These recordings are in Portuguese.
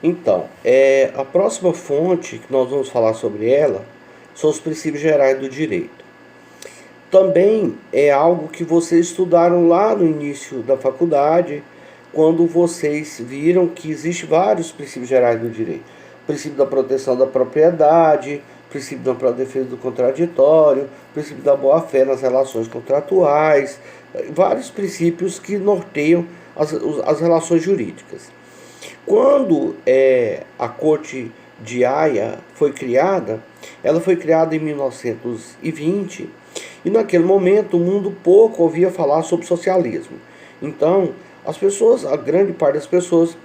Então, a próxima fonte que nós vamos falar sobre ela são os princípios gerais do direito. Também é algo que vocês estudaram lá no início da faculdade, quando vocês viram que existem vários princípios gerais do direito. O princípio da proteção da propriedade, o princípio da defesa do contraditório, o princípio da boa-fé nas relações contratuais, vários princípios que norteiam as relações jurídicas. Quando a Corte de Haia foi criada, ela foi criada em 1920 e naquele momento o mundo pouco ouvia falar sobre socialismo. Então, as pessoas, a grande parte das pessoas,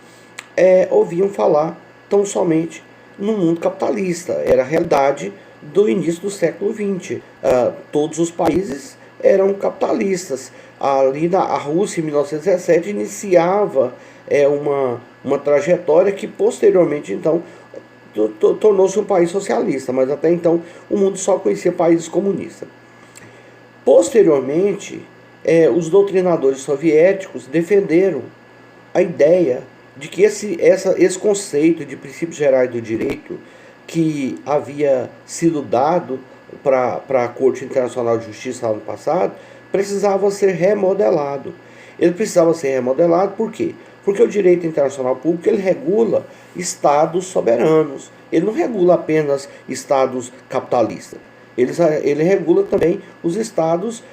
ouviam falar tão somente no mundo capitalista. Era a realidade do início do século XX. Todos os países eram capitalistas. Ali a Rússia, em 1917, iniciava uma trajetória que posteriormente, então, tornou-se um país socialista, mas até então o mundo só conhecia países comunistas. Posteriormente, os doutrinadores soviéticos defenderam a ideia de que esse conceito de princípios gerais do direito que havia sido dado para a Corte Internacional de Justiça no passado precisava ser remodelado. Ele precisava ser remodelado por quê? Porque o direito internacional público ele regula estados soberanos. Ele não regula apenas estados capitalistas. Ele regula também os estados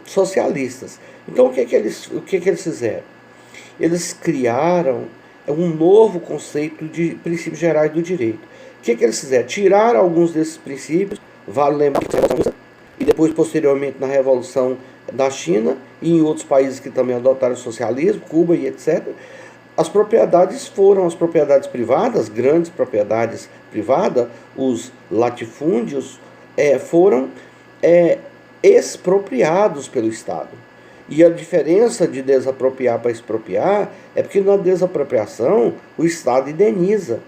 socialistas. Então o que eles fizeram? Eles criaram um novo conceito de princípios gerais do direito. O que eles fizeram? Tiraram alguns desses princípios, vale lembrar que e depois posteriormente na Revolução da China e em outros países que também adotaram o socialismo, Cuba e etc. As propriedades foram as propriedades privadas, grandes propriedades privadas, os latifúndios foram expropriados pelo Estado. E a diferença de desapropriar para expropriar é porque na desapropriação o Estado indeniza,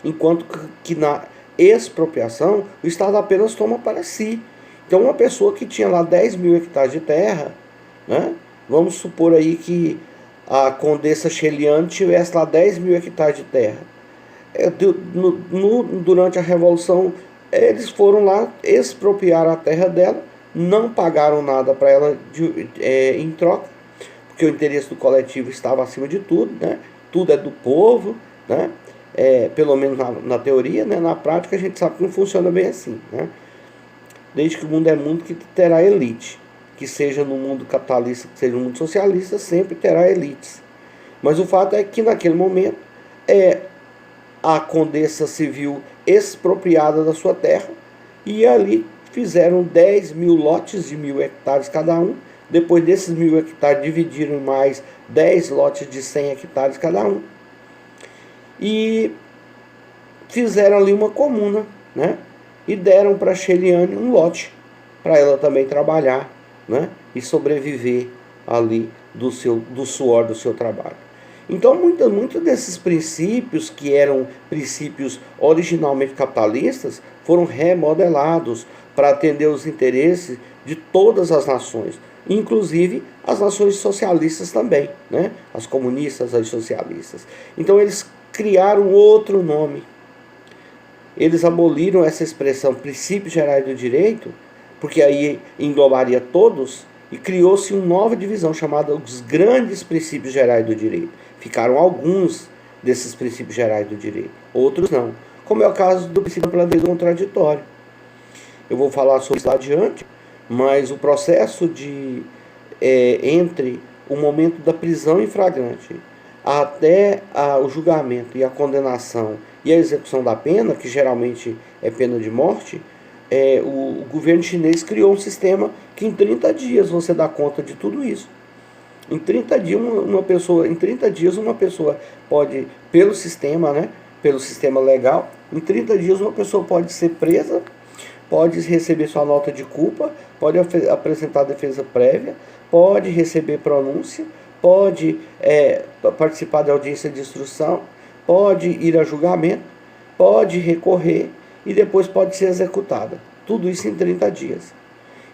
enquanto que na expropriação o Estado apenas toma para si. Então uma pessoa que tinha lá 10 mil hectares de terra, né, vamos supor aí que a Condessa Cheliane tivesse lá 10 mil hectares de terra. Durante a Revolução, eles foram lá, expropriaram a terra dela, não pagaram nada para ela em troca, porque o interesse do coletivo estava acima de tudo, né? Tudo é do povo, né? Pelo menos na teoria, né? Na prática a gente sabe que não funciona bem assim, né? Desde que o mundo é mundo, que terá elite. Que seja no mundo capitalista, que seja no mundo socialista, sempre terá elites. Mas o fato é que naquele momento a Condessa se viu expropriada da sua terra e ali fizeram 10 mil lotes de 1.000 hectares cada um. Depois desses 1.000 hectares dividiram em mais 10 lotes de 100 hectares cada um. E fizeram ali uma comuna, né? E deram para a Cheliane um lote, para ela também trabalhar, né? E sobreviver ali do suor do seu trabalho. Então, muitos desses princípios, que eram princípios originalmente capitalistas, foram remodelados para atender os interesses de todas as nações, inclusive as nações socialistas também, né? As comunistas, as socialistas. Então, eles criaram outro nome. Eles aboliram essa expressão princípios gerais do direito, porque aí englobaria todos, e criou-se uma nova divisão chamada os grandes princípios gerais do direito. Ficaram alguns desses princípios gerais do direito, outros não, como é o caso do princípio da defesa do contraditório. Eu vou falar sobre isso lá adiante, mas o processo entre o momento da prisão em flagrante até o julgamento e a condenação e a execução da pena, que geralmente é pena de morte, o governo chinês criou um sistema que em 30 dias você dá conta de tudo isso. Em 30 dias uma pessoa pode, pelo sistema, né, pelo sistema legal, em 30 dias uma pessoa pode ser presa, pode receber sua nota de culpa, pode apresentar defesa prévia, pode receber pronúncia, pode participar da audiência de instrução, pode ir a julgamento, pode recorrer e depois pode ser executada. Tudo isso em 30 dias.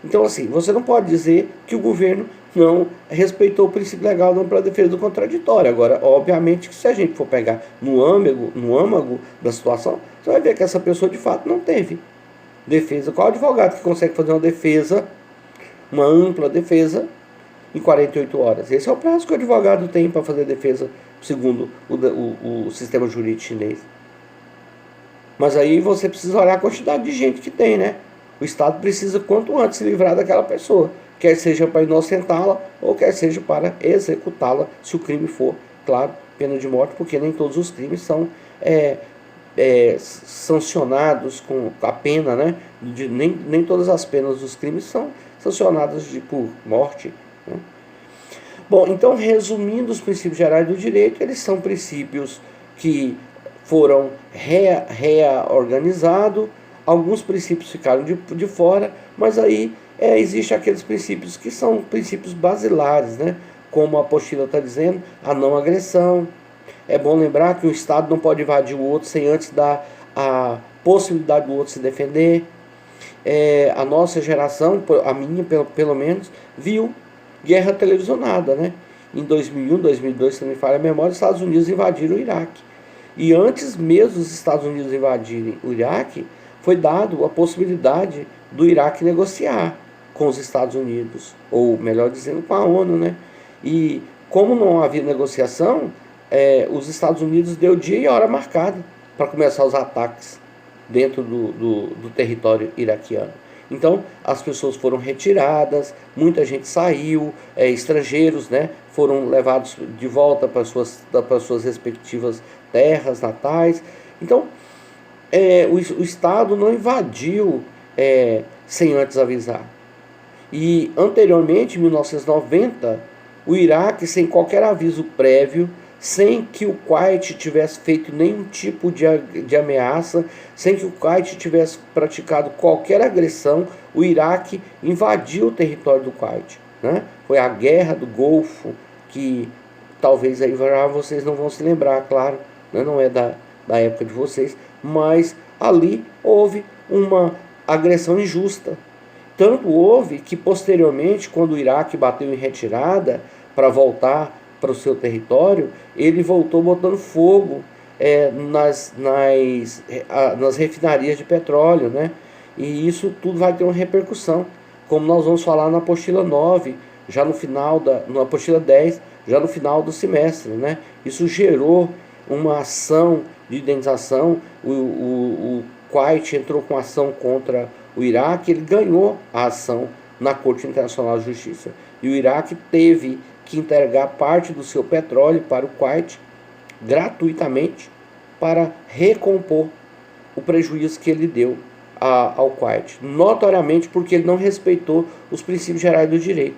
Então, assim, você não pode dizer que o governo não respeitou o princípio legal da ampla defesa do contraditório. Agora, obviamente que se a gente for pegar no âmago da situação, você vai ver que essa pessoa de fato não teve defesa. Qual advogado que consegue fazer uma defesa, uma ampla defesa, em 48 horas? Esse é o prazo que o advogado tem para fazer defesa, segundo o sistema jurídico chinês. Mas aí você precisa olhar a quantidade de gente que tem, né? O Estado precisa quanto antes se livrar daquela pessoa, quer seja para inocentá-la ou quer seja para executá-la, se o crime for, claro, pena de morte, porque nem todos os crimes são sancionados com a pena, né? Nem todas as penas dos crimes são sancionadas por morte, né? Bom, então, resumindo os princípios gerais do direito, eles são princípios que foram reorganizados, alguns princípios ficaram de fora, mas aí existem aqueles princípios que são princípios basilares, né? Como a apostila está dizendo, a não agressão. É bom lembrar que o Estado não pode invadir o outro sem antes dar a possibilidade do outro se defender. A nossa geração, a minha pelo menos, viu guerra televisionada, né? Em 2001, 2002, se não me falha a memória, os Estados Unidos invadiram o Iraque. E antes mesmo dos Estados Unidos invadirem o Iraque, foi dado a possibilidade do Iraque negociar com os Estados Unidos, ou melhor dizendo, com a ONU, né? E como não havia negociação, os Estados Unidos deu dia e hora marcada para começar os ataques dentro do território iraquiano. Então, as pessoas foram retiradas, muita gente saiu, estrangeiros, né, foram levados de volta para suas respectivas terras natais. Então, o Estado não invadiu sem antes avisar. E, anteriormente, em 1990, o Iraque, sem qualquer aviso prévio, sem que o Kuwait tivesse feito nenhum tipo de ameaça, sem que o Kuwait tivesse praticado qualquer agressão, o Iraque invadiu o território do Kuwait, né? Foi a Guerra do Golfo, que talvez aí vocês não vão se lembrar, claro, né? Não é da época de vocês, mas ali houve uma agressão injusta. Tanto houve que posteriormente, quando o Iraque bateu em retirada para voltar para o seu território, ele voltou botando fogo nas refinarias de petróleo, né? E isso tudo vai ter uma repercussão, como nós vamos falar na apostila 9, já no final na apostila 10, já no final do semestre, né? Isso gerou uma ação de indenização. O Kuwait entrou com ação contra o Iraque, ele ganhou a ação na Corte Internacional de Justiça. E o Iraque teve que entregar parte do seu petróleo para o Kuwait gratuitamente para recompor o prejuízo que ele deu ao Kuwait, notoriamente porque ele não respeitou os princípios gerais do direito.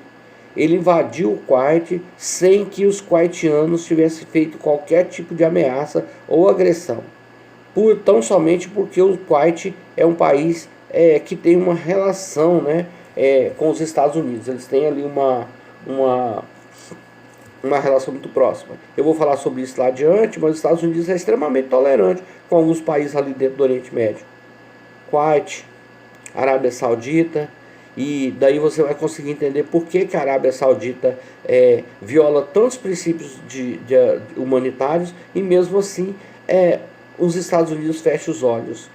Ele invadiu o Kuwait sem que os kuwaitianos tivessem feito qualquer tipo de ameaça ou agressão, tão somente porque o Kuwait é um país que tem uma relação, né, com os Estados Unidos. Eles têm ali uma relação muito próxima. Eu vou falar sobre isso lá adiante, mas os Estados Unidos é extremamente tolerante com alguns países ali dentro do Oriente Médio. Kuwait, Arábia Saudita, e daí você vai conseguir entender por que a Arábia Saudita viola tantos princípios humanitários e mesmo assim os Estados Unidos fecham os olhos.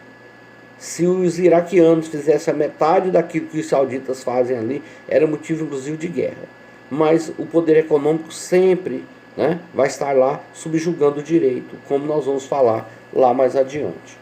Se os iraquianos fizessem a metade daquilo que os sauditas fazem ali, era motivo inclusive de guerra. Mas o poder econômico sempre, né, vai estar lá subjugando o direito, como nós vamos falar lá mais adiante.